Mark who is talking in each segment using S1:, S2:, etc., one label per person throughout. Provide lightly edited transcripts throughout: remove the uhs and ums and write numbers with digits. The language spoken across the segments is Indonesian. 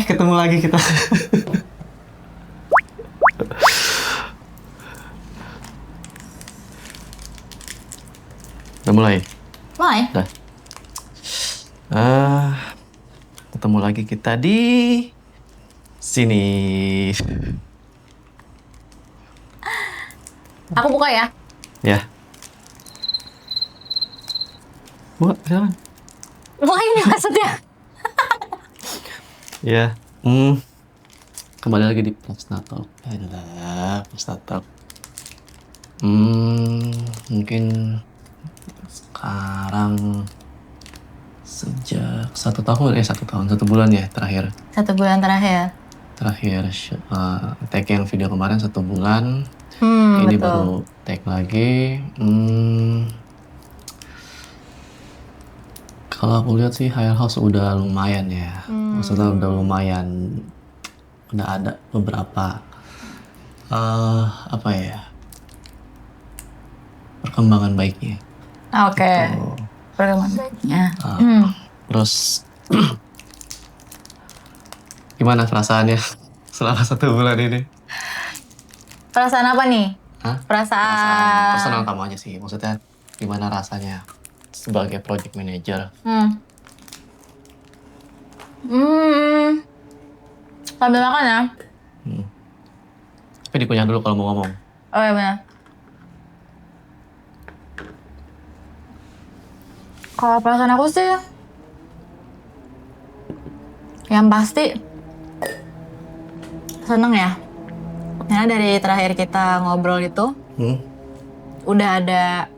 S1: Ketemu lagi kita. Udah mulai?
S2: Mulai?
S1: Udah. Ketemu lagi kita di sini.
S2: Aku buka ya.
S1: Ya. Buka, silakan.
S2: Buka ini maksudnya.
S1: Ya. Kembali lagi di Plasnatalk. Plasnatalk. Mungkin sekarang sejak 1 bulan ya terakhir.
S2: 1 bulan terakhir.
S1: Tag yang video kemarin 1 bulan. Ini
S2: Betul.
S1: baru tag lagi. Kalau aku lihat sih Hayal House udah lumayan ya. Maksudnya udah lumayan. Udah ada beberapa perkembangan baiknya.
S2: Oke.
S1: Gitu.
S2: Perkembangan baiknya.
S1: Terus gimana perasaannya selama 1 bulan ini?
S2: Perasaan apa nih?
S1: Hah?
S2: Perasaan
S1: Personal kamu aja sih. Maksudnya gimana rasanya sebagai project manager?
S2: Sambil makan ya?
S1: Tapi dikunyah dulu kalau mau ngomong.
S2: Oh iya benar. Kalau perasaan aku sih, yang pasti seneng ya. Karena dari terakhir kita ngobrol itu, udah ada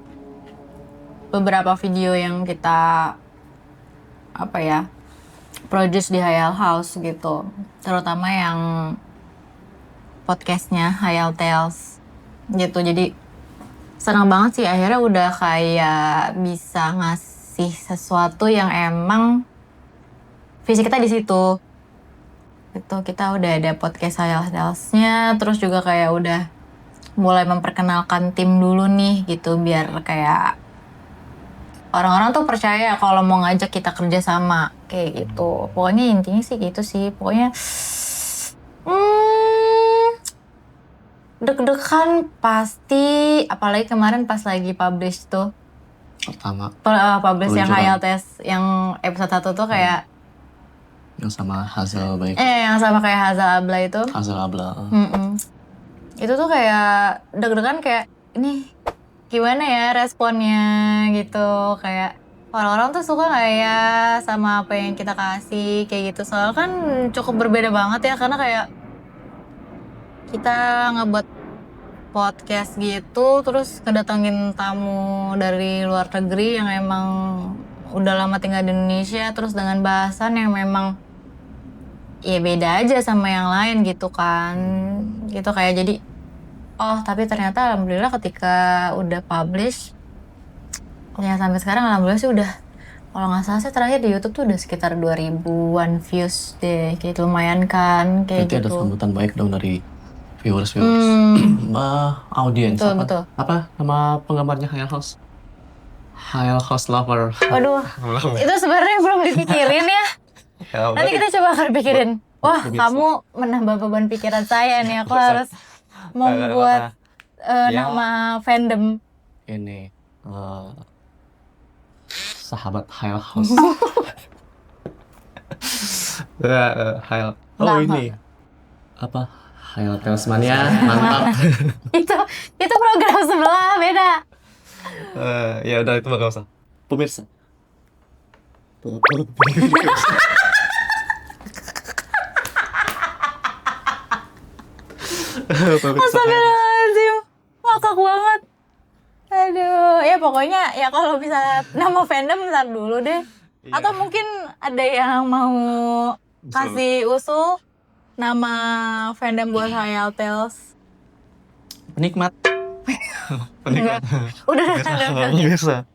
S2: beberapa video yang kita produce di Hayal House gitu. Terutama yang podcastnya Hayal Tales gitu. Jadi senang banget sih akhirnya udah kayak bisa ngasih sesuatu yang emang visi kita di situ. Itu kita udah ada podcast Hayal Tales-nya, terus juga kayak udah mulai memperkenalkan tim dulu nih gitu biar kayak orang-orang tuh percaya kalau mau ngajak kita kerja sama kayak gitu. Pokoknya intinya sih gitu sih. Pokoknya deg-degan pasti, apalagi kemarin pas lagi publish tuh.
S1: Pertama.
S2: Publish yang
S1: peluncuran.
S2: Hayal Tales yang episode 1 tuh kayak
S1: Yang sama Hazel baik.
S2: yang sama kayak Hazel Abla itu.
S1: Hazel Abla.
S2: Itu tuh kayak deg-degan kayak ini gimana ya responnya gitu, kayak orang-orang tuh suka nggak ya sama apa yang kita kasih kayak gitu. Soalnya kan cukup berbeda banget ya karena kayak kita ngebuat podcast gitu terus kedatangin tamu dari luar negeri yang emang udah lama tinggal di Indonesia terus dengan bahasan yang memang ya beda aja sama yang lain gitu kan. Gitu kayak jadi tapi ternyata alhamdulillah ketika udah publish ya sampai sekarang alhamdulillah sih udah, kalau nggak salah sih terakhir di YouTube tuh udah sekitar 2000-an views deh, kayak lumayan kan kayak
S1: Berarti ada
S2: gitu.
S1: sambutan baik dong dari viewers. Audiens.
S2: Betul.
S1: Apa nama penggemarnya Hayal House? Hayal House Lover.
S2: Waduh, itu sebenarnya belum dipikirin ya. Nanti kita coba akan pikirin. Wah, kamu menambah beban pikiran saya nih. Aku harus membuat nama fandom.
S1: Ini sahabat Hayal House. Hayal. Ini apa? Hayal Tales Mania, mantap.
S2: itu program sebelah beda.
S1: Ya udah itu nggak usah. Pemirsa.
S2: Astagfirullahaladzim, ngakak banget. Aduh, ya pokoknya ya kalau bisa nama fandom ntar dulu deh. Atau mungkin ada yang mau kasih usul nama fandom buat Hayal Tales.
S1: Penikmat.
S2: Udah.
S1: Pemirsa.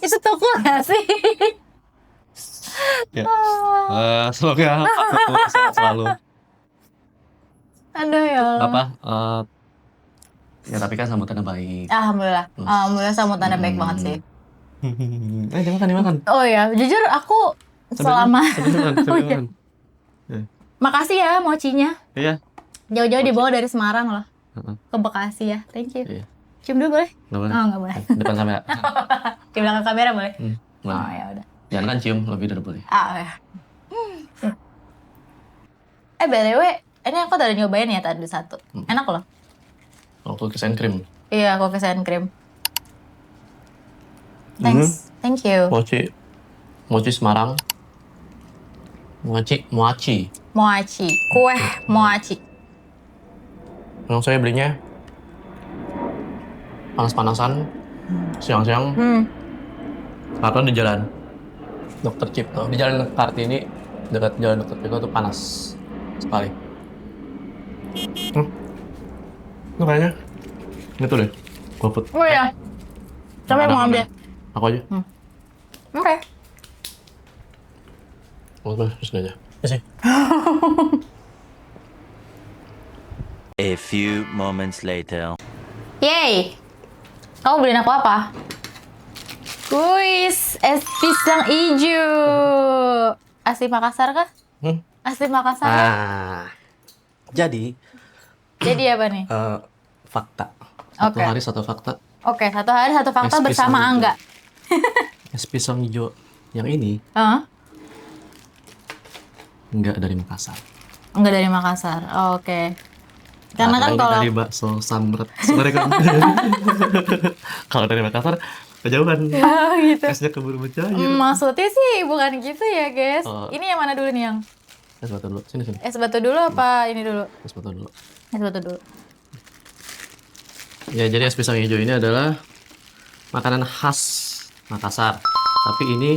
S2: Itu tukul gak sih?
S1: Ya. Semoga aku sehat selalu.
S2: Aduh ya Allah.
S1: Ya tapi kan sambutannya baik.
S2: Alhamdulillah sambutannya baik banget sih.
S1: Dimakan.
S2: Oh ya, jujur aku selama. Oh, iya.
S1: Ya.
S2: Makasih ya mochinya.
S1: Iya.
S2: Jauh-jauh dibawa dari Semarang loh.
S1: Heeh.
S2: Ke Bekasi ya. Thank you.
S1: Iya.
S2: Cium dulu boleh?
S1: Nggak boleh.
S2: Oh, nggak boleh.
S1: Depan kamera.
S2: Di belakang kamera boleh?
S1: Boleh.
S2: Oh, ya udah.
S1: Jangan kan cium lebih dari boleh.
S2: Ya. BTW, ini aku udah nyobain ya tadi satu. Enak loh.
S1: Oh, cookies and cream.
S2: Iya, cookies and cream. Thanks. Thank you.
S1: Mochi Semarang. Mochi.
S2: Moaci. Kue moaci.
S1: Yang saya belinya panas-panasan, siang-siang, karena di jalan Dr. Cipto. Di jalan Kartini, dekat jalan Dr. Cipto tuh panas sekali. Itu kayaknya itu deh, GoFood.
S2: Oh iya. Siapa yang mau ambil?
S1: Aku aja.
S2: Oke.
S1: Terus aja. Ya sih.
S3: A few moments later.
S2: Yeay. Kamu beliin aku apa? Kuis es pisang hijau. Asli Makassar kah? Asli Makassar kah?
S1: Jadi
S2: apa nih?
S1: fakta. Satu
S2: Oke.
S1: hari satu fakta.
S2: Oke, satu hari satu fakta
S1: Es pisang
S2: bersama
S1: hijau.
S2: Angga.
S1: Es pisang hijau yang ini enggak dari Makassar.
S2: Enggak dari Makassar. Oh, oke. Karena kan
S1: ini
S2: kalau
S1: dari bakso samret. Sebenarnya kan. Kalau dari Makassar kejauhan.
S2: gitu.
S1: Esnya keburu mencair.
S2: Maksudnya sih bukan gitu ya, guys.
S1: Oh.
S2: Ini yang mana dulu nih, yang?
S1: Es batu dulu. Sini.
S2: Es batu dulu apa ini dulu?
S1: Es batu dulu.
S2: Es batu dulu.
S1: Ya, jadi es pisang hijau ini adalah makanan khas Makassar. Tapi ini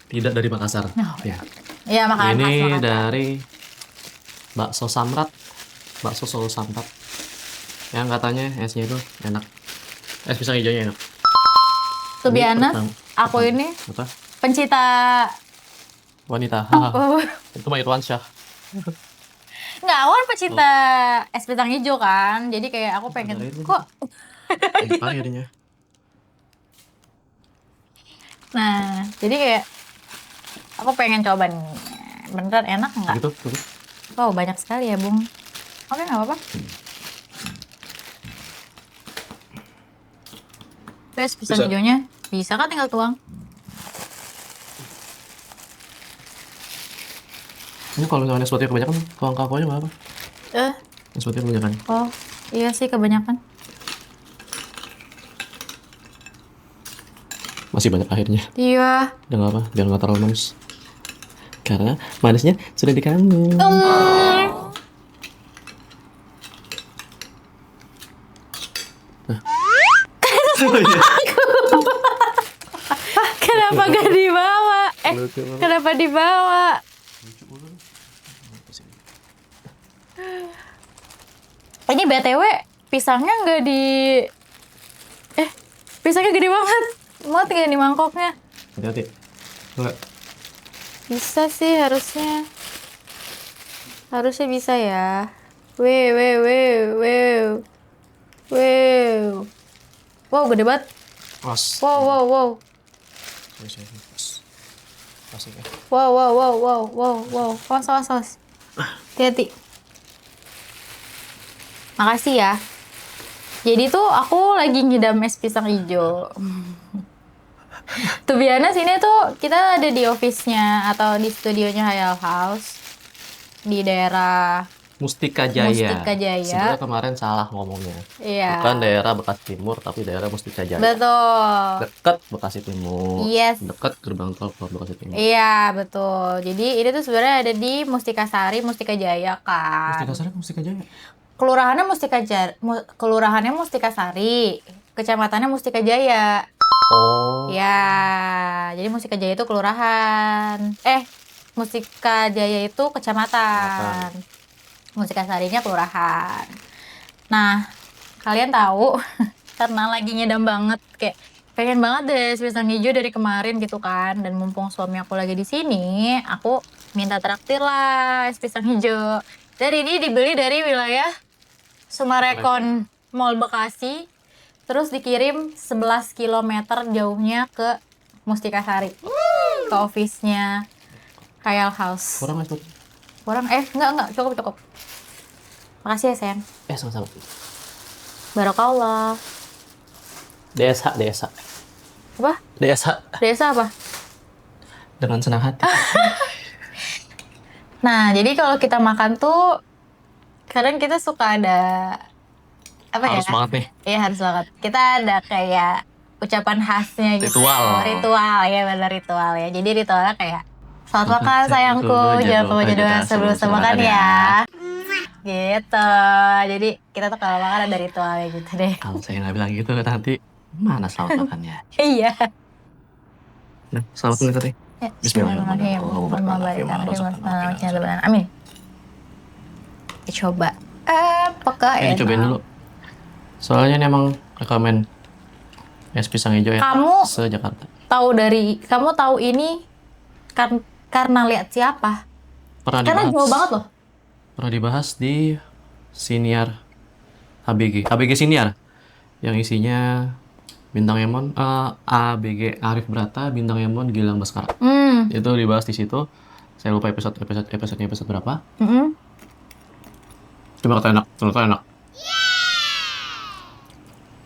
S1: tidak dari Makassar. Ya.
S2: Iya, makanan khas
S1: Ini
S2: Makassar.
S1: dari bakso samrat. Bakso Solo Samrat. Yang katanya esnya itu enak. Es pisang hijaunya enak.
S2: To be
S1: Ini
S2: honest,
S1: pertama-
S2: aku ini
S1: Apa?
S2: pencinta
S1: Wanita. Itu mah Irwan Syah.
S2: nggak, aku kan pencinta es pisang hijau kan. Jadi kayak aku pengen kok.
S1: Enak akhirnya.
S2: Nah, jadi kayak aku pengen coba nih. Beneran enak nggak?
S1: Gitu.
S2: Wow, banyak sekali ya, Bung. Oke, nggak apa-apa. Es pisang
S1: Bisa.
S2: hijaunya bisa kan, tinggal tuang.
S1: Ini kalau misalnya es batunya kebanyakan, tuang ke aku aja nggak apa. Es batunya kebanyakan.
S2: Oh, iya sih kebanyakan.
S1: Masih banyak akhirnya.
S2: Iya.
S1: Udah nggak apa, biar nggak terlalu manis. Karena manisnya sudah di kamu.
S2: Kenapa gak dibawa? Kenapa dibawa? Ini BTW pisangnya nggak di... pisangnya gede banget. Muat nggak di mangkoknya?
S1: Hati-hati. Enggak.
S2: Bisa sih harusnya. Harusnya bisa ya. Wow. Wow, gede banget.
S1: Awas.
S2: Wow.
S1: Sorry. Awas ya.
S2: Wow. Awas. Hati-hati. Makasih ya. Jadi tuh aku lagi ngidam es pisang hijau. To be honest, ini tuh kita ada di office-nya atau di studionya Hayal House di daerah
S1: Mustika Jaya.
S2: Sebenarnya
S1: kemarin salah ngomongnya.
S2: Iya.
S1: Bukan daerah Bekasi Timur, tapi daerah Mustika Jaya.
S2: Betul.
S1: Dekat Bekasi Timur.
S2: Yes.
S1: Dekat gerbang tol keluar Bekasi Timur.
S2: Iya, betul. Jadi ini tuh sebenarnya ada di Mustika Sari, Mustika Jaya kan.
S1: Mustika Sari, Mustika Jaya.
S2: Kelurahannya Mustika Sari, kecamatannya Mustika Jaya.
S1: Oh.
S2: Ya, jadi Mustika Jaya itu kelurahan. Mustika Jaya itu kecamatan. Mustika Sarinya kelurahan. Nah, kalian tahu karena lagi ngedam banget, kayak pengen banget deh es pisang hijau dari kemarin gitu kan. Dan mumpung suami aku lagi di sini, aku minta traktir lah es pisang hijau. Dan ini dibeli dari wilayah Sumarekon Mall Bekasi. Terus dikirim 11 km jauhnya ke Mustika Sari. Ke office-nya Kyle House.
S1: Kurang es batu.
S2: Kurang? Enggak, cukup. Makasih ya, sayang.
S1: Sama-sama.
S2: Barakallah.
S1: DSH.
S2: Apa?
S1: DSH.
S2: Desa apa?
S1: Dengan senang hati.
S2: Nah, jadi kalau kita makan tuh kadang kita suka ada apa ya?
S1: Harus banget nih.
S2: Iya, harus banget. Kita ada kayak ucapan khasnya gitu.
S1: Ritual.
S2: Ritual, ya benar ritual ya. Jadi ritualnya kayak selamat makan sayangku, jangan lupa baca doa sebelum makan ya. Gitu. Jadi kita tuh kalau makan ada ritualnya gitu deh.
S1: Kalau saya nggak bilang gitu nanti mana selamat makannya.
S2: Iya.
S1: Nah, selamat dulu tadi.
S2: Ya,
S1: Bismillahirrahmanirrahim.
S2: Amin. Coba. Apakah
S1: Ini cobain dulu. Soalnya ini emang rekomen es pisang hijau yang
S2: Kamu
S1: se-Jakarta.
S2: Kamu tahu ini karena lihat siapa? Karena jauh banget loh.
S1: Pernah dibahas di Siniar ABG Siniar yang isinya Bintang Emon, ABG Arif Brata, Bintang Emon, Gilang Baskara. Itu dibahas di situ. Saya lupa episodenya episode berapa. Cuma kata enak.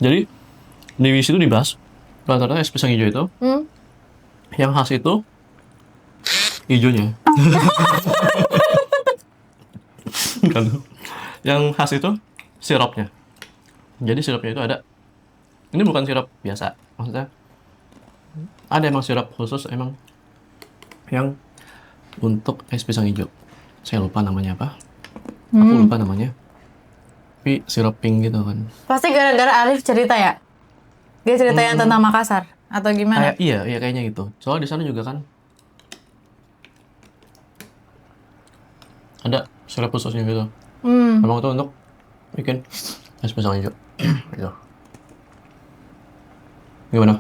S1: Jadi di situ dibahas rata-rata es pisang hijau itu yang khas itu hijaunya. Kan. Yang khas itu sirupnya. Jadi sirupnya itu ada. Ini bukan sirup biasa, maksudnya ada emang sirup khusus emang yang untuk es pisang hijau. Saya lupa namanya apa. Aku lupa namanya. Tapi sirup pink gitu kan.
S2: Pasti gara-gara Arif cerita ya? Dia cerita yang tentang Makassar atau gimana?
S1: Iya kayaknya gitu. Soalnya di sana juga kan ada sirup khususnya gitu. Emang itu untuk bikin es pisang hijau. Gitu. Gimana?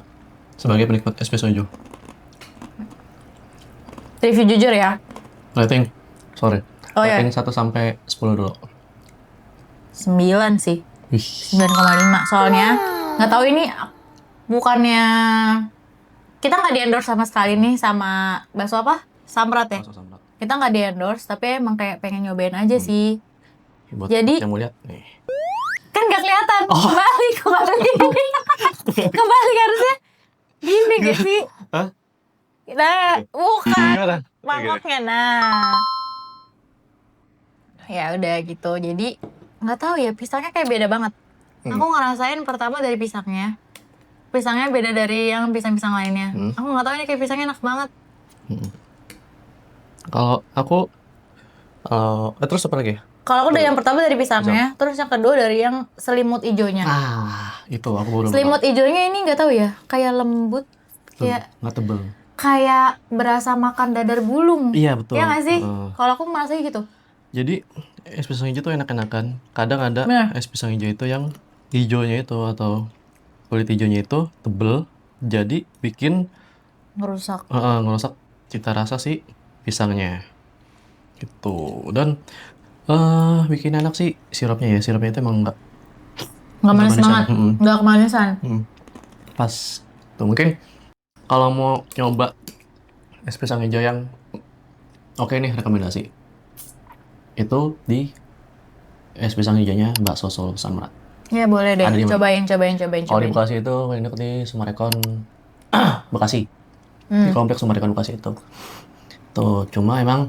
S1: Sebagai penikmat es pisang hijau.
S2: Review jujur ya?
S1: Rating 1
S2: iya.
S1: sampai 10 dulu.
S2: 9 sih.
S1: Wih.
S2: 9,5. Soalnya nggak tahu ini bukannya kita nggak di-endorse sama sekali nih sama bakso apa? Samrat ya?
S1: Bakso Samrat.
S2: Kita nggak di-endorse, tapi emang kayak pengen nyobain aja sih.
S1: Buat
S2: Jadi
S1: yang mau lihat nih.
S2: kan nggak kelihatan. Kembali harusnya gini gak sih?
S1: Hah?
S2: Nah, bukan
S1: Gimana?
S2: mangkoknya. Nah, ya udah gitu. Jadi nggak tahu ya, pisangnya kayak beda banget. Aku ngerasain pertama dari pisangnya beda dari yang pisang-pisang lainnya. Aku nggak tahu ini kayak pisangnya enak banget.
S1: Kalau aku terus apa lagi?
S2: Kalau aku dari yang pertama dari pisangnya, terus yang kedua dari yang selimut ijonya.
S1: Itu aku baru.
S2: Selimut ijonya ini nggak tahu ya, kayak lembut, kayak
S1: nggak tebel.
S2: Kayak berasa makan dadar bulung.
S1: Iya betul.
S2: Iya nggak sih? Kalau aku merasa gitu.
S1: Jadi es pisang hijau tuh enak-enakan. Kadang ada es pisang hijau itu yang hijaunya itu atau kulit hijaunya itu tebel, jadi bikin
S2: Ngerusak
S1: cita rasa si pisangnya. Gitu. Dan bikin enak sih sirupnya ya. Sirupnya itu emang nggak
S2: manis banget, nggak kemanisan.
S1: Pas. Tuh mungkin kalau mau nyoba es pisang hijau yang oke nih rekomendasi. Itu di es pisang hijaunya Bakso Solo Samrat.
S2: Ya boleh deh, cobain.
S1: Kalau di Bekasi itu ini di Sumarekon Bekasi. Di kompleks Sumarekon Bekasi itu. Tuh, cuma emang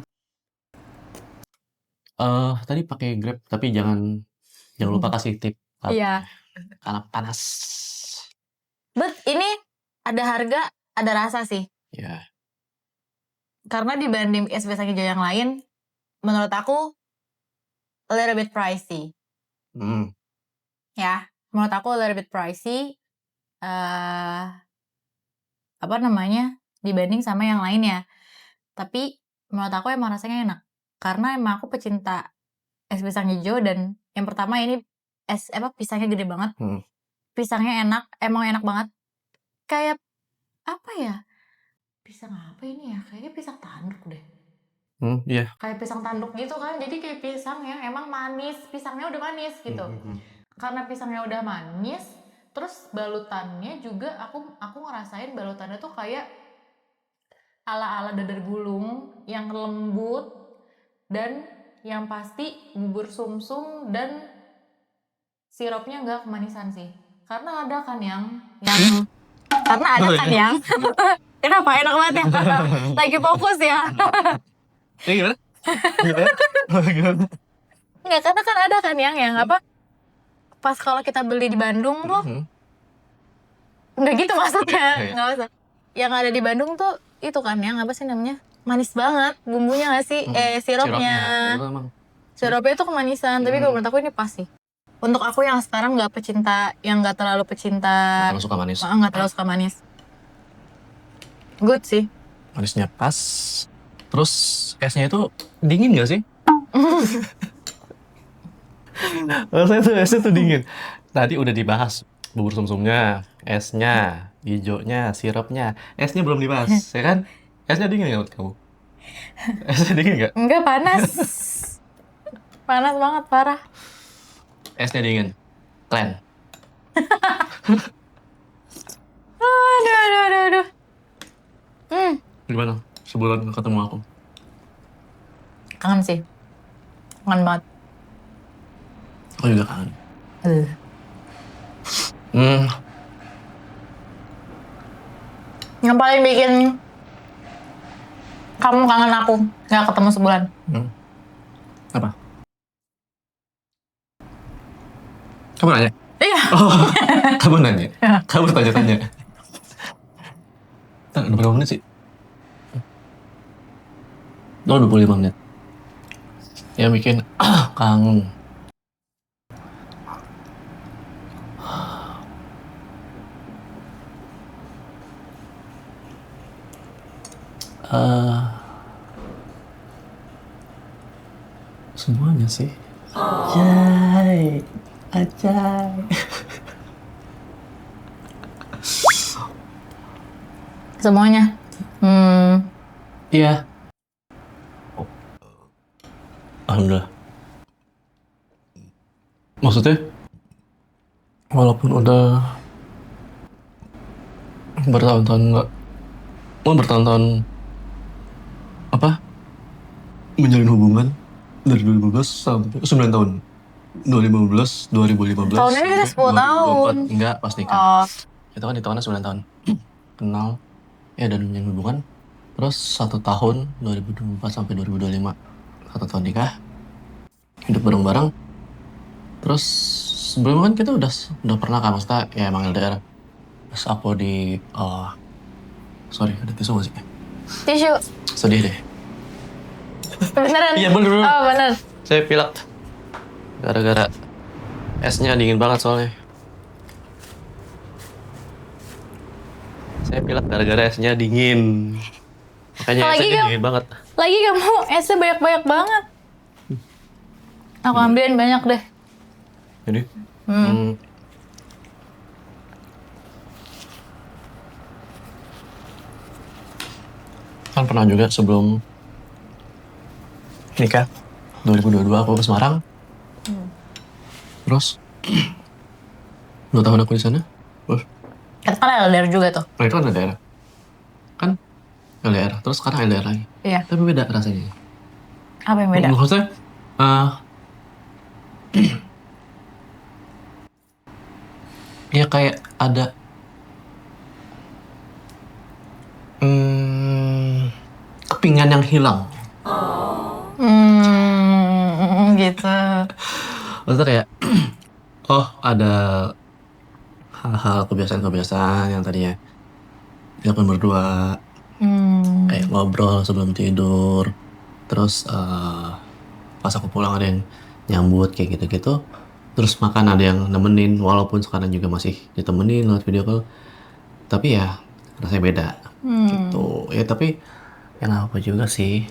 S1: tadi pakai Grab, tapi jangan lupa kasih tip.
S2: Iya.
S1: Karena panas.
S2: But ini ada harga, ada rasa sih.
S1: Iya.
S2: Karena dibanding es pisang hijau yang lain, menurut aku a little bit pricey. Ya, menurut aku a little bit pricey. Dibanding sama yang lainnya. Tapi menurut aku emang rasanya enak. Karena emang aku pecinta es pisang hijau dan yang pertama ini pisangnya gede banget. Pisangnya enak, emang enak banget. Kayak apa ya? Pisang apa ini ya? Kayaknya pisang tanduk deh.
S1: Iya.
S2: Kayak pisang tanduk gitu kan. Jadi kayak pisang yang emang manis, pisangnya udah manis gitu. Karena pisangnya udah manis, terus balutannya juga aku ngerasain balutannya tuh kayak ala-ala dadar gulung yang lembut dan yang pasti bubur sumsum dan sirupnya nggak kemanisan sih. Karena ada kan yang karena ada kan yang kenapa enak banget ya? Lagi fokus ya.
S1: Gimana? Gimana?
S2: Enggak, karena kan ada kan yang apa? Pas kalau kita beli di Bandung tuh enggak gitu maksudnya. Enggak usah. Yang ada di Bandung tuh itu kan yang apa sih namanya? Manis banget bumbunya nggak sih? Sirupnya.
S1: Itu emang.
S2: Sirupnya itu kemanisan, tapi kalau menurut aku ini pas sih. Untuk aku yang sekarang nggak pecinta, yang nggak terlalu pecinta,
S1: Kalau suka manis.
S2: nggak terlalu suka manis. Good sih.
S1: Manisnya pas. Terus esnya itu dingin gak sih? Rasanya tuh esnya tuh dingin. Tadi udah dibahas bubur sumsumnya, esnya, hijaunya, sirupnya. Esnya belum dibahas, ya kan? Esnya dingin nggak menurut kamu? Esnya dingin nggak?
S2: Enggak, panas. Panas banget, parah.
S1: Esnya dingin. Keren.
S2: Aduh.
S1: Gimana? Sebulan nggak ketemu aku.
S2: Kangen sih. Kangen banget.
S1: Aku juga kangen. Hmm.
S2: Yang paling bikin kamu kangen aku nggak ketemu sebulan.
S1: Apa? Kamu nanya?
S2: Iya.
S1: Oh, kamu nanya? Kamu tanya-tanya? Udah berapa menit sih? Udah 25 menit. Ya bikin kangen. Semuanya sih. Ajay.
S2: Semuanya.
S1: Iya. Alhamdulillah. Maksudnya, walaupun udah bertahun-tahun bertahun-tahun apa menjalin hubungan dari 2015 sampai 9 tahun. 2015, 2015.
S2: Tahun ini kita 10 tahun.
S1: Enggak, pas nikah.
S2: Oh,
S1: Itu kan hitungannya 9 tahun. Kenal, ya dan menjalin hubungan. Terus 1 tahun, 2024 sampai 2025. 1 tahun nikah. Hidup bareng-bareng. Terus sebelumnya kan kita udah pernah kan, maksudnya ya emang LDR. Terus aku di, sorry, ada tisu gak sih?
S2: tisu.
S1: Sedih deh.
S2: Beneran?
S1: Iya bener.
S2: Oh, bener.
S1: Saya pilek. Gara-gara esnya dingin banget soalnya. Saya pilek gara-gara esnya dingin. Makanya
S2: Lagi
S1: esnya dingin banget.
S2: Lagi kamu esnya banyak-banyak banget. Aku ambilin banyak deh.
S1: Jadi? Kan pernah juga sebelum nikah 2022 aku ke Semarang. Terus 2 tahun aku di sana. Terus
S2: Itu kan LDR juga tuh.
S1: nah itu kan LDR. Kan LDR. Terus sekarang LDR lagi.
S2: Iya.
S1: Tapi beda rasanya.
S2: Apa yang beda?
S1: Maksudnya ya kayak ada kepingan yang hilang.
S2: Gitu.
S1: Maksudnya kayak oh ada hal-hal kebiasaan-kebiasaan yang tadinya dilakukan berdua, kayak ngobrol sebelum tidur, terus pas aku pulang ada yang nyambut kayak gitu-gitu, terus makan ada yang nemenin walaupun sekarang juga masih ditemenin lewat video call, tapi ya rasanya beda gitu ya. Tapi yang apa juga sih.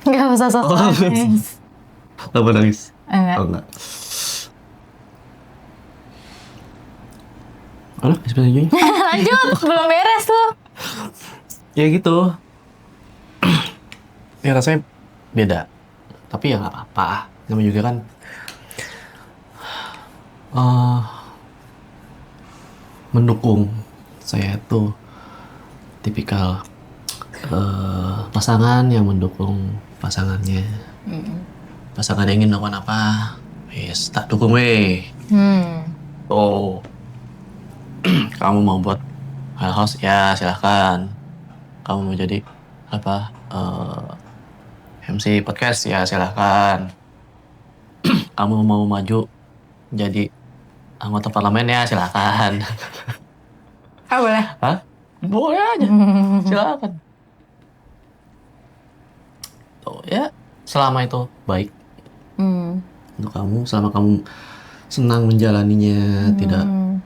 S2: Gak usah sok nangis.
S1: Apa nangis?
S2: Enggak.
S1: Oh enggak. Alah, sebenarnya
S2: Lanjut, belum beres tuh.
S1: ya gitu. Ya rasanya beda. Tapi ya nggak apa-apa. Namanya juga kan eh mendukung. Saya tuh tipikal pasangan yang mendukung pasangannya. Pasangan yang ingin melakukan apa, yes, tak dukung weh. Oh, kamu mau buat hal house ya silahkan. Kamu mau jadi apa MC podcast ya silahkan. Kamu mau maju jadi anggota parlemen ya silahkan.
S2: Ah boleh.
S1: Hah? Boleh aja, silahkan. Oh ya, selama itu baik untuk kamu, selama kamu senang menjalaninya,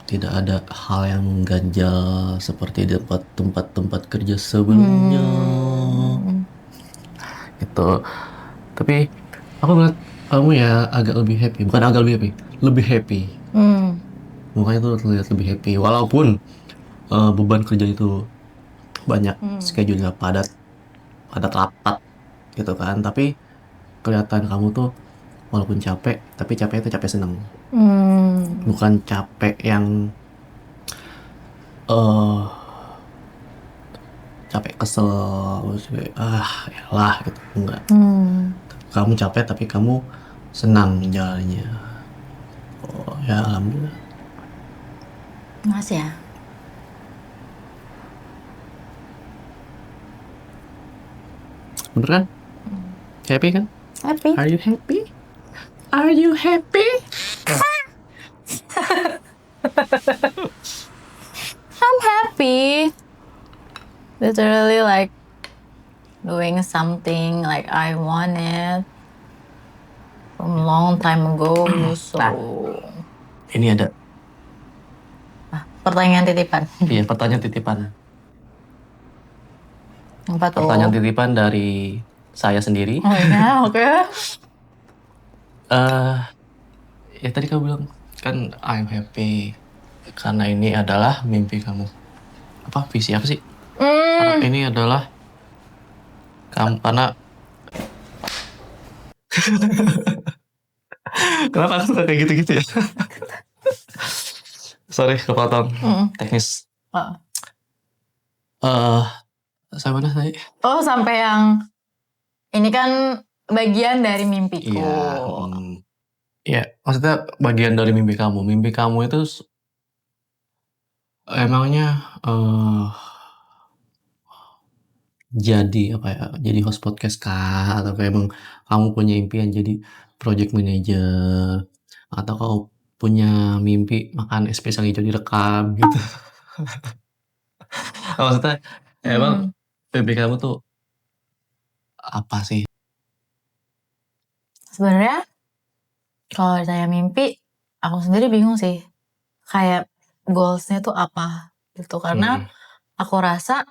S1: tidak ada hal yang mengganjal seperti di tempat kerja sebelumnya. Gitu. Tapi aku ngeliat kamu ya agak lebih happy, bukan agak lebih happy, lebih happy. Mukanya tuh terlihat lebih happy, walaupun beban kerja itu banyak, schedule-nya padat rapat gitu kan. Tapi kelihatan kamu tuh walaupun capek, tapi capek itu capek seneng. Bukan capek yang capek kesel, yalah gitu, enggak. Kamu capek tapi kamu senang menjalannya. Oh ya alhamdulillah.
S2: Makasih ya.
S1: Bener kan? Happy kan?
S2: Happy.
S1: Are you happy? Are you happy?
S2: I'm happy. Literally like doing something like I wanted from a long time ago. So
S1: Ini ada
S2: pertanyaan titipan.
S1: iya pertanyaan titipan.
S2: Apa tuh?
S1: Pertanyaan titipan dari saya sendiri.
S2: Oh ya, oke.
S1: Ya tadi kamu bilang kan I'm happy karena ini adalah mimpi kamu. Apa visi apa sih? Karena ini adalah kamu karena kenapa aku suka kayak gitu-gitu ya? Sorry kepotong teknis. Sampai mana tadi?
S2: Oh sampai yang ini kan bagian dari mimpiku.
S1: Iya, maksudnya bagian dari mimpi kamu. Mimpi kamu itu emangnya jadi apa ya? Jadi host podcast kah? Atau kayak emang kamu punya impian jadi project manager? Atau kau punya mimpi makan spesial hijau direkam gitu? Maksudnya emang mimpi kamu tuh apa sih?
S2: Sebenarnya kalau saya mimpi, aku sendiri bingung sih. Kayak goals-nya tuh apa gitu. Karena aku rasa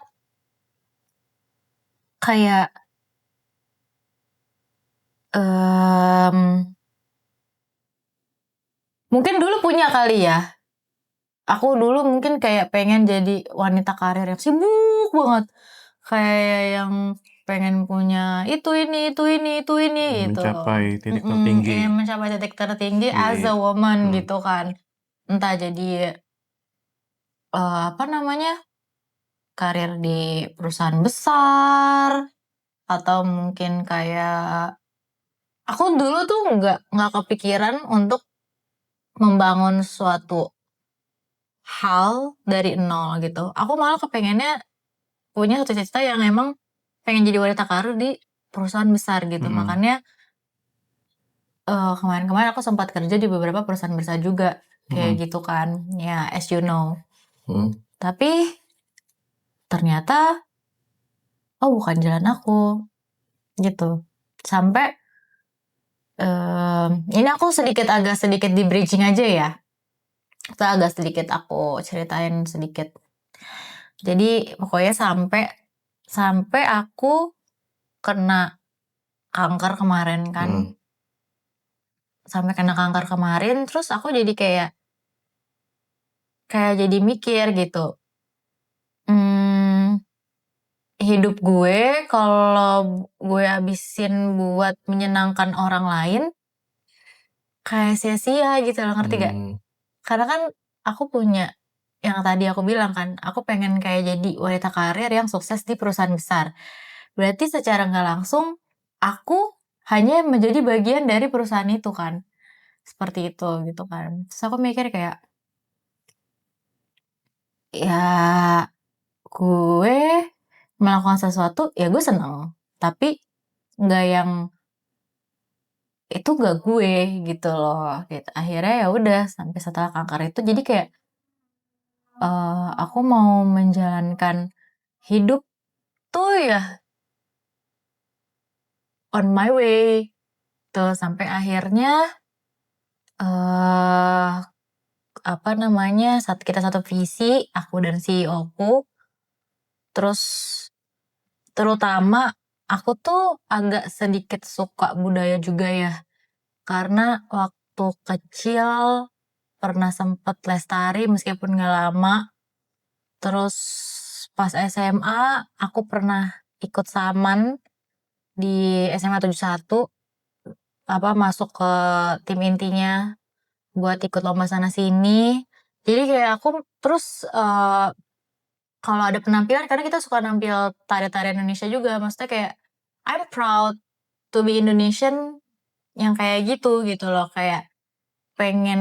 S2: kayak mungkin dulu punya kali ya. Aku dulu mungkin kayak pengen jadi wanita karir yang sibuk banget. Kayak yang pengen punya itu ini gitu.
S1: Mencapai titik tertinggi.
S2: Mencapai titik tertinggi as a woman gitu kan. Entah jadi apa namanya? Karir di perusahaan besar atau mungkin kayak aku dulu tuh nggak kepikiran untuk membangun suatu hal dari nol gitu. Aku malah kepengennya punya satu cita-cita yang emang pengen jadi wanita karir di perusahaan besar gitu. Makanya kemarin-kemarin aku sempat kerja di beberapa perusahaan besar juga kayak gitu kan. Ya as you know. Tapi ternyata bukan jalan aku gitu. Sampai ini aku agak sedikit di bridging aja ya. Itu agak sedikit aku ceritain sedikit. Jadi pokoknya sampai aku kena kanker kemarin kan. Sampai kena kanker kemarin terus aku jadi kayak jadi mikir gitu. hidup gue kalau gue habisin buat menyenangkan orang lain, kayak sia-sia gitu loh, ngerti gak? Karena kan aku punya, yang tadi aku bilang kan, aku pengen kayak jadi wanita karir yang sukses di perusahaan besar. Berarti secara nggak langsung, aku hanya menjadi bagian dari perusahaan itu kan. Seperti itu gitu kan. Terus aku mikir kayak, ya gue melakukan sesuatu, ya gue seneng. Tapi nggak yang itu nggak gue gitu loh. Gitu. Akhirnya ya udah sampai setelah kanker itu jadi kayak aku mau menjalankan hidup tuh ya on my way tuh sampai akhirnya eh apa namanya kita satu visi aku dan CEO-ku. Terus terutama aku tuh agak sedikit suka budaya juga ya, karena waktu kecil pernah sempet les tari meskipun nggak lama. Terus pas SMA aku pernah ikut saman di SMA 71, masuk ke tim intinya buat ikut lomba sana sini. Jadi kayak aku terus kalau ada penampilan karena kita suka nampil tari-tari Indonesia juga, maksudnya kayak I'm proud to be Indonesian yang kayak gitu loh, kayak pengen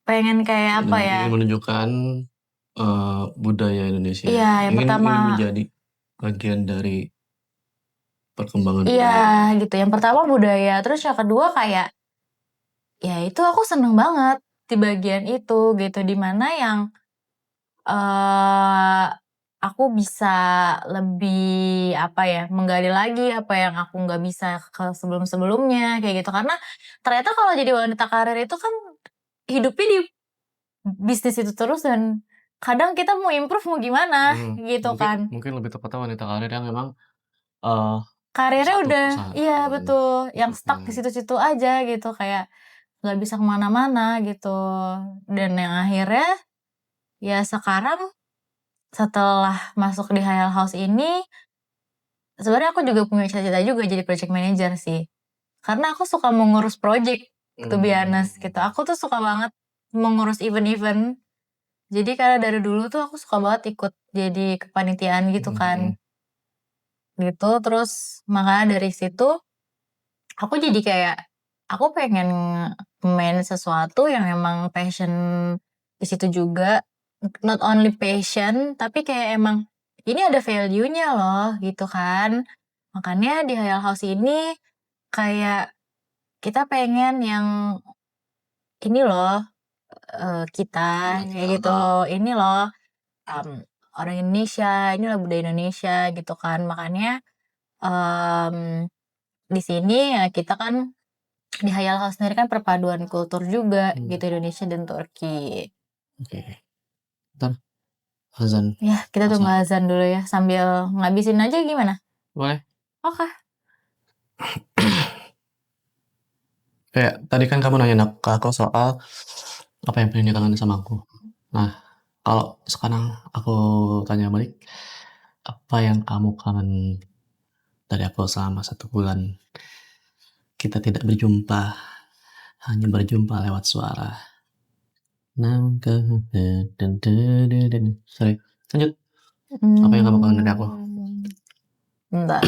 S2: pengen kayak apa ya?
S1: Ingin menunjukkan budaya Indonesia.
S2: Iya, yang pertama.
S1: Ingin menjadi bagian dari perkembangan budaya.
S2: Iya, gitu. Yang pertama budaya, terus yang kedua kayak ya itu aku seneng banget di bagian itu gitu, dimana yang aku bisa lebih apa ya, menggali lagi apa yang aku nggak bisa ke sebelum-sebelumnya kayak gitu. Karena ternyata kalau jadi wanita karir itu kan hidupnya di bisnis itu terus dan kadang kita mau improve mau gimana gitu kan.
S1: Mungkin lebih tepatnya wanita karir yang memang
S2: Karirnya
S1: satu
S2: udah
S1: perusahaan,
S2: iya betul, yang
S1: gitu
S2: stuck
S1: kan.
S2: di situ-situ aja gitu, kayak nggak bisa kemana-mana gitu. Dan yang akhirnya ya sekarang setelah masuk di Hayal House ini, sebenarnya aku juga punya cita-cita juga jadi project manager sih. Karena aku suka mengurus project, to be honest gitu. Aku tuh suka banget mengurus event-event. Jadi karena dari dulu tuh aku suka banget ikut jadi kepanitiaan gitu kan. Gitu, terus makanya dari situ aku jadi kayak aku pengen main sesuatu yang emang passion di situ juga. Not only passion, tapi kayak emang ini ada value-nya loh gitu kan. Makanya di Hayal House ini kayak kita pengen yang ini loh kita kayak gitu. Ini loh orang Indonesia, ini loh budaya Indonesia gitu kan. Makanya di sini ya kita kan di Hayal House sendiri kan perpaduan kultur juga gitu, Indonesia dan Turki.
S1: Oke. Ntar azan.
S2: Ya, kita tunggu azan dulu ya sambil ngabisin aja gimana?
S1: Boleh.
S2: Oke.
S1: Kayak tadi kan kamu nanya ke aku soal apa yang pengen dikangenin sama aku. Nah, kalau sekarang aku tanya balik, apa yang kamu kangen dari aku selama 1 bulan kita tidak berjumpa, hanya berjumpa lewat suara. Sorry, lanjut. Apa yang kamu kangen dari aku?
S2: Bentar.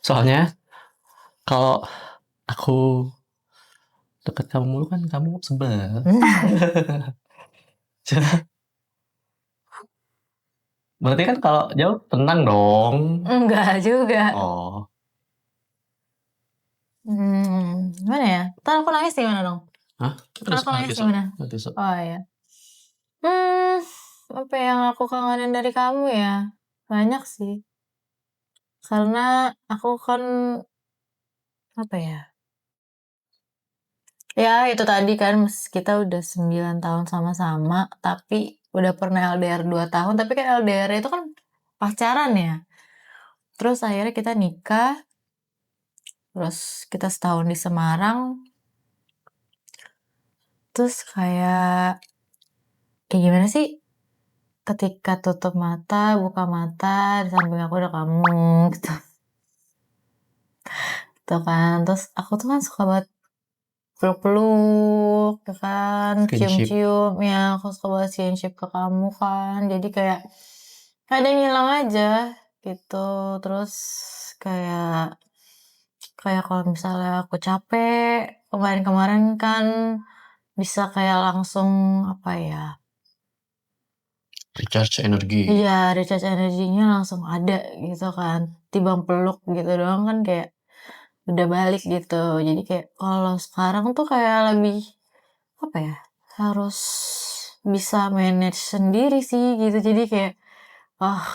S1: Soalnya kalau aku deket kamu mulu kan kamu sebel. Berarti kan kalau jauh tenang dong.
S2: Enggak juga.
S1: Oh.
S2: Gimana ya? Ntar aku nangis gimana dong?
S1: Hah?
S2: Ntar aku nangis gimana? Oh iya. Apa yang aku kangenin dari kamu ya? Banyak sih. Karena aku kan apa ya? Ya itu tadi kan kita udah 9 tahun sama-sama, tapi udah pernah LDR 2 tahun, tapi kan LDR itu kan pacaran ya. Terus akhirnya kita nikah, terus kita setahun di Semarang. Terus kayak gimana sih? ketika tutup mata, buka mata, di samping aku ada kamu gitu. Tuh kan, terus aku tuh kan suka banget peluk-peluk, ya kan,
S1: Skinship.
S2: cium-cium, ya aku suka banget skinship ke kamu kan, jadi kayak ada yang hilang aja gitu. Terus kayak kalau misalnya aku capek, kemarin-kemarin kan bisa kayak langsung apa ya,
S1: Recharge energi.
S2: iya recharge energinya langsung ada gitu kan, timbang peluk gitu doang kan kayak udah balik gitu. Jadi kayak kalau sekarang tuh kayak lebih apa ya, harus bisa manage sendiri sih gitu. Jadi kayak wah,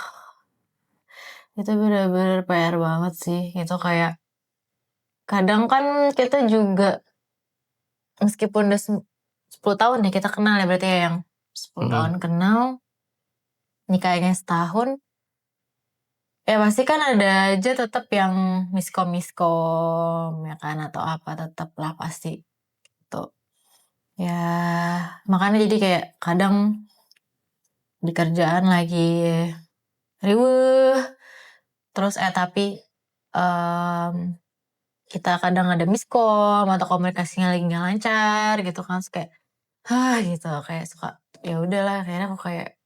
S2: itu bener-bener PR banget sih gitu. Kayak kadang kan kita juga meskipun udah 10 tahun ya kita kenal ya, berarti ya, yang 10 tahun kenal, nikahnya setahun, ya pasti kan ada aja tetap yang miskom ya kan, atau apa, tetap lah pasti gitu. Ya makanya jadi kayak kadang di kerjaan lagi riweuh terus tapi kita kadang ada miskom atau komunikasinya lagi nggak lancar gitu kan, terus kayak gitu kayak suka ya udahlah, akhirnya aku kayak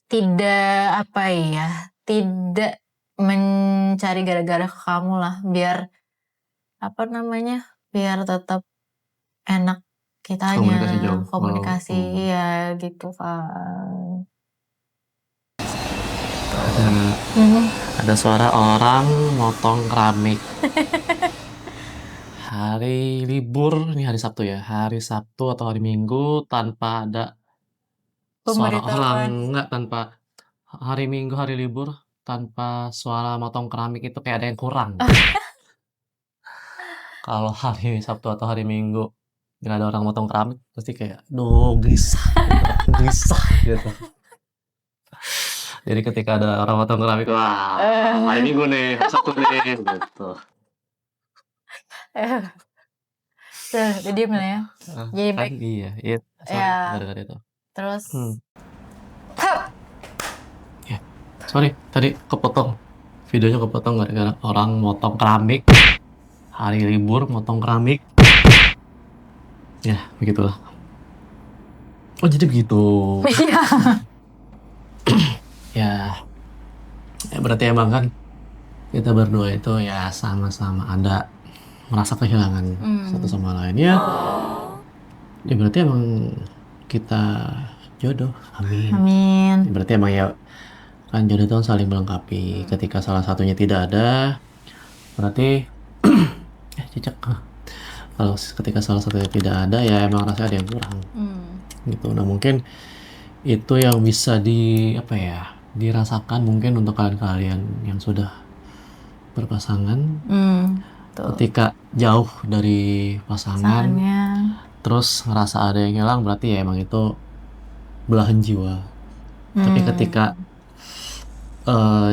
S2: tidak apa ya, tidak mencari gara-gara ke kamu lah, biar apa namanya, biar tetap enak kitanya
S1: Komunikasi jauh.
S2: komunikasi, iya gitu kan.
S1: Ada suara orang motong keramik. Hari libur, ini hari Sabtu ya. Hari Sabtu atau hari Minggu tanpa ada suara orang,
S2: Pemberitahuan.
S1: enggak, tanpa hari Minggu, hari libur, tanpa suara motong keramik itu kayak ada yang kurang. Kalau hari Sabtu atau hari Minggu nggak ada orang motong keramik, pasti kayak, duh gelisah, gitu. Gelisah gitu. Jadi ketika ada orang motong keramik, wah, hari Minggu nih, hari Sabtu nih, gitu.
S2: Jadi lah ya. Jadi
S1: Kan
S2: baik.
S1: iya, iya, sorry,
S2: Ya.
S1: gara-gara itu.
S2: Terus
S1: Ya, sorry, tadi kepotong. Videonya kepotong gara-gara orang motong keramik. Hari libur motong keramik. Ya, begitulah. Oh, jadi begitu.
S2: iya.
S1: Ya, berarti emang kan kita berdua itu ya sama-sama ada merasa kehilangan satu sama lain. Ya berarti emang kita jodoh. Amin.
S2: Amin.
S1: Ya, berarti emang ya kan jodoh itu kan saling melengkapi. Ketika salah satunya tidak ada, berarti cicak. Kalau ketika salah satunya tidak ada, ya emang rasanya ada yang kurang. Gitu. Nah, mungkin itu yang bisa dirasakan mungkin untuk kalian-kalian yang sudah berpasangan. Ketika jauh dari pasangan, terus ngerasa ada yang hilang, berarti ya emang itu belahan jiwa. Tapi ketika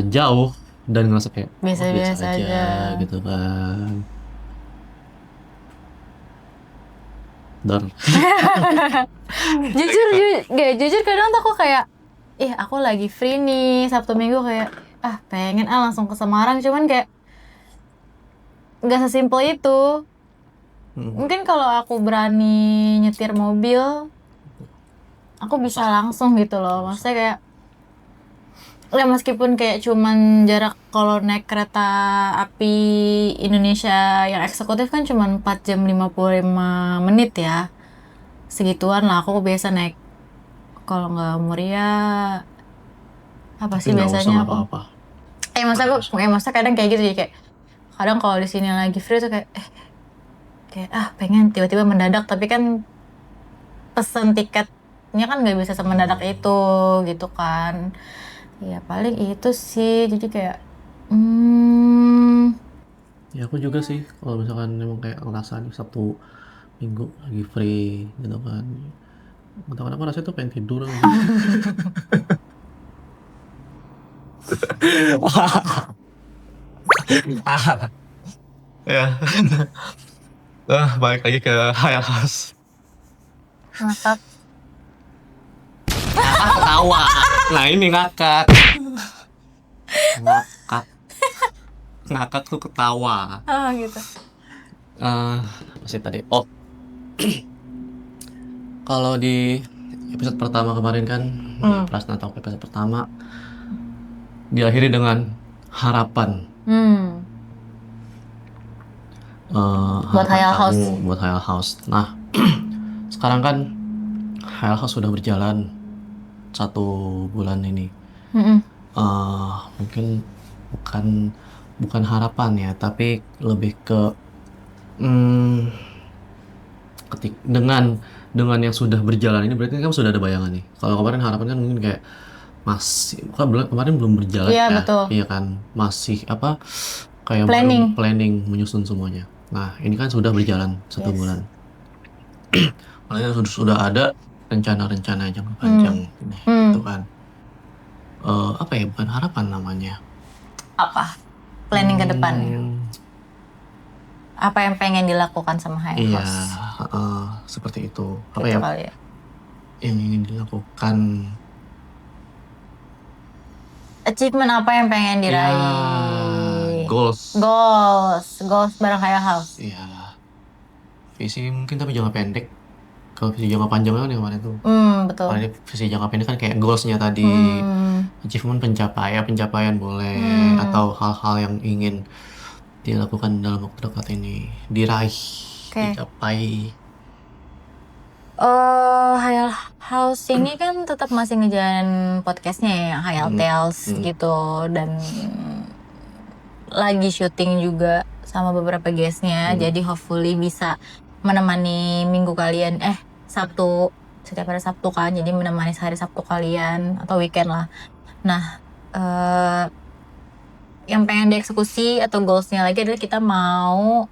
S1: jauh dan ngerasa kayak
S2: biasa-biasa aja
S1: gitu kan.
S2: jujur kadang tuh aku kayak aku lagi free nih Sabtu Minggu, kayak pengen langsung ke Semarang, cuman kayak nggak sesimpel itu. Mungkin kalau aku berani nyetir mobil aku bisa langsung gitu loh, maksudnya kayak ya meskipun kayak cuman jarak, kalau naik kereta api Indonesia yang eksekutif kan cuman 4 jam 55 menit ya, segituan lah aku biasa naik. Kalau nggak Muria apa sih biasanya aku maksudnya kadang kayak gitu, jadi kayak kadang kalau di sini lagi free tuh kayak pengen tiba-tiba mendadak, tapi kan pesen tiketnya kan nggak bisa semendadak itu gitu kan. Ya paling itu sih, jadi kayak
S1: ya aku juga sih kalau misalkan emang kayak ngerasa nih Sabtu Minggu lagi free gitu kan, kadang-kadang aku rasanya tuh pengen tidur aja. Ya. Balik lagi ke Hayal Khas.
S2: ngakak.
S1: Ketawa. Nah ini ngakak. Ngakak tuh ketawa.
S2: Oh gitu.
S1: Masih tadi. Oh, kalau di episode pertama kemarin kan, di Prasna Talk episode pertama diakhiri dengan harapan.
S2: Buat
S1: Harapan
S2: Hayal House.
S1: kamu buat Hayal House. Nah, sekarang kan Hayal House sudah berjalan 1 bulan ini. Mungkin bukan harapan ya, tapi lebih ke dengan yang sudah berjalan ini berarti kan sudah ada bayangan nih. Kalau kemarin harapan kan mungkin kayak kemarin belum berjalan
S2: Iya,
S1: ya.
S2: betul.
S1: Iya kan, masih kayak
S2: Planning.
S1: belum planning menyusun semuanya. Nah, ini kan sudah berjalan 1 bulan. Makanya sudah ada rencana-rencana jangka panjang ini, gitu kan. Apa ya, bukan harapan namanya.
S2: Apa? Planning ke depannya. Apa yang pengen dilakukan sama Hayal
S1: Iya,
S2: House?
S1: seperti itu. Apa
S2: Gitu
S1: ya
S2: kali ya.
S1: yang ingin dilakukan?
S2: Achievement apa yang pengen
S1: Ya,
S2: diraih?
S1: goals.
S2: Goals bareng Hayal House.
S1: Iya, visi mungkin tapi jangka pendek. Kalau visi jangka panjang kan yang kemarin tuh.
S2: Betul.
S1: Kalau ini visi jangka pendek kan kayak goalsnya tadi, achievement pencapaian boleh, atau hal-hal yang ingin dilakukan dalam waktu dekat ini diraih, dicapai.
S2: Hayal House ini kan tetap masih ngejalanin podcastnya ya, yang Hayal Tales gitu, dan lagi syuting juga sama beberapa guestnya, jadi hopefully bisa menemani minggu kalian, Sabtu, setiap hari Sabtu kan, jadi menemani hari Sabtu kalian atau weekend lah. Nah, yang pengen dieksekusi atau goalsnya lagi adalah kita mau,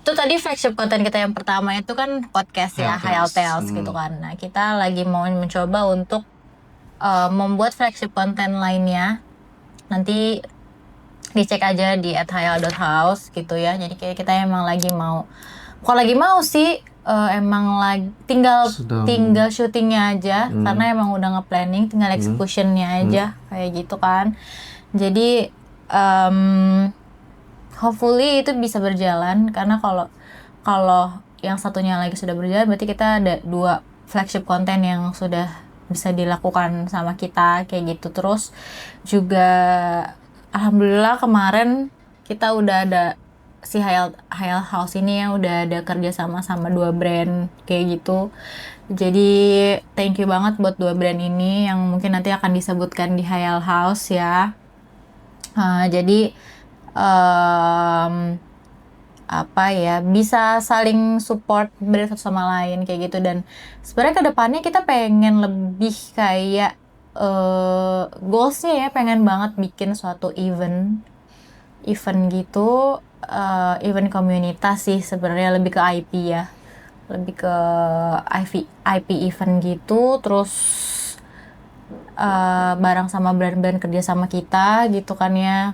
S2: itu tadi flagship konten kita yang pertama itu kan podcast ya, Hayal Tales gitu kan. Nah, kita lagi mau mencoba untuk membuat flagship konten lainnya. Nanti dicek aja di @hayal.house gitu ya. Jadi kayak kita emang lagi mau, bukan lagi mau sih, emang lagi tinggal syutingnya aja, karena emang udah nge-planning, tinggal executionnya aja kayak gitu kan. Jadi hopefully itu bisa berjalan, karena kalau yang satunya lagi sudah berjalan berarti kita ada 2 flagship konten yang sudah bisa dilakukan sama kita kayak gitu. Terus juga alhamdulillah kemarin kita udah ada si Hayal House ini ya, udah ada kerja sama 2 brand kayak gitu. Jadi thank you banget buat 2 brand ini yang mungkin nanti akan disebutkan di Hayal House ya. Jadi apa ya, bisa saling support brand satu sama lain kayak gitu. Dan sebenarnya kedepannya kita pengen lebih kayak goalsnya ya, pengen banget bikin suatu event gitu, event komunitas sih sebenarnya, lebih ke IP ya, lebih ke IP event gitu. Terus bareng sama brand-brand kerja sama kita gitu kan ya,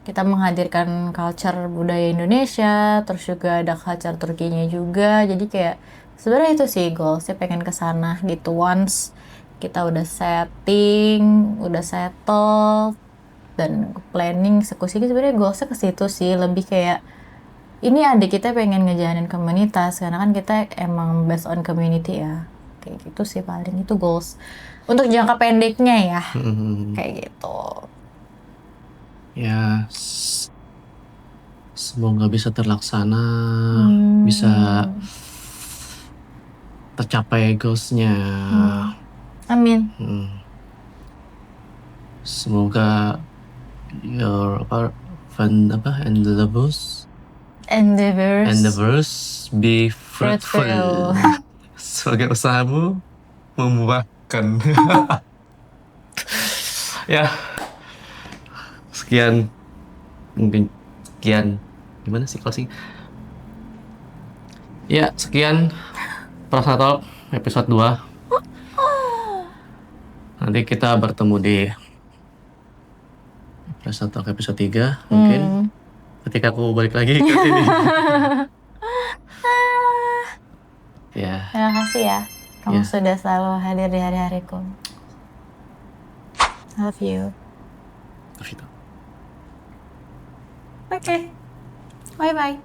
S2: kita menghadirkan culture budaya Indonesia, terus juga ada culture Turkinya juga. Jadi kayak sebenarnya itu sih goalsnya, pengen kesana gitu. Once kita udah setting, udah settle dan planning eksekusi, sebenarnya goalsnya ke situ sih, lebih kayak ini adik kita pengen ngejalanin komunitas, karena kan kita emang based on community ya, kayak gitu sih. Paling itu goals untuk jangka pendeknya ya, kayak gitu
S1: ya. Semoga bisa terlaksana, bisa tercapai goalsnya.
S2: Amin.
S1: Semoga your endeavors be fruitful. Semoga usahamu membuahkan. Ya, sekian gimana sih closing? Ya, sekian Prasna Talk episode 2. Nanti kita bertemu di Prasna Talk episode 3 mungkin ketika aku balik lagi ke sini. Ya.
S2: Terima kasih ya, kamu sudah selalu hadir di hari-hariku. Love you.
S1: Love you too.
S2: Oke. Bye bye.